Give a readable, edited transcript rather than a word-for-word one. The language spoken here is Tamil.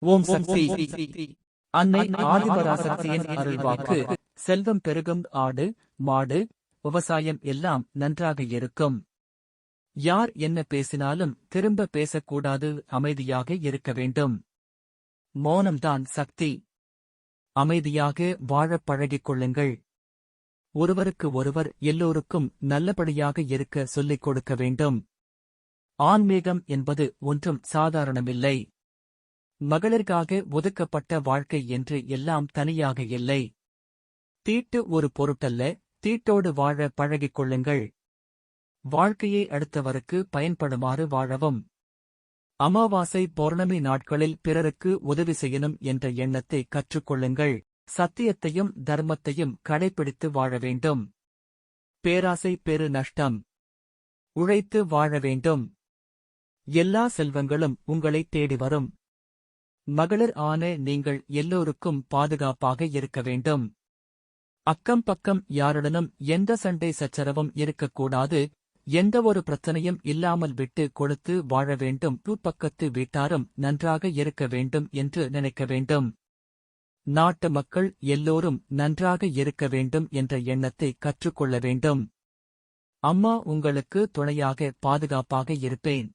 ஓம் சக்தி. அன்னை ஆதிபராசக்தியின் அருள்வாக்கு. செல்வம் பெருகும், ஆடு மாடு விவசாயம் எல்லாம் நன்றாக இருக்கும். யார் என்ன பேசினாலும் திரும்ப பேசக்கூடாது, அமைதியாக இருக்க வேண்டும். மௌனம்தான் சக்தி. அமைதியாக வாழப் பழகிக் கொள்ளுங்கள். ஒருவருக்கு ஒருவர் எல்லோருக்கும் நல்லபடியாக இருக்க சொல்லிக் கொடுக்க வேண்டும். ஆன்மீகம் என்பது ஒன்றும் சாதாரணமில்லை. மகளிர்காக ஒதுக்கப்பட்ட வாழ்க்கை என்று எல்லாம் தனியாக இல்லை. தீட்டு ஒரு பொருட்டல்ல, தீட்டோடு வாழ பழகிக் கொள்ளுங்கள். வாழ்க்கையை அடுத்தவருக்கு பயன்படுமாறு வாழவும். அமாவாசை பௌர்ணமி நாட்களில் பிறருக்கு உதவி செய்யணும் என்ற எண்ணத்தை கற்றுக்கொள்ளுங்கள். சத்தியத்தையும் தர்மத்தையும் கடைபிடித்து வாழ வேண்டும். பேராசை பெரு நஷ்டம். உழைத்து வாழ வேண்டும். எல்லா செல்வங்களும் உங்களை தேடி வரும். மகளிர் ஆன நீங்கள் எல்லோருக்கும் பாதுகாப்பாக இருக்க வேண்டும். அக்கம் பக்கம் யாருடனும் எந்த சண்டை சச்சரவும் இருக்கக்கூடாது. எந்த ஒரு பிரச்சனையும் இல்லாமல் விட்டு கொடுத்து வாழ வேண்டும். பக்கத்து வீட்டாரும் நன்றாக இருக்க வேண்டும் என்று நினைக்க வேண்டும். நாட்டு மக்கள் எல்லோரும் நன்றாக இருக்க வேண்டும் என்ற எண்ணத்தை கற்றுக்கொள்ள வேண்டும். அம்மா உங்களுக்கு துணையாக பாதுகாப்பாக இருப்பேன்.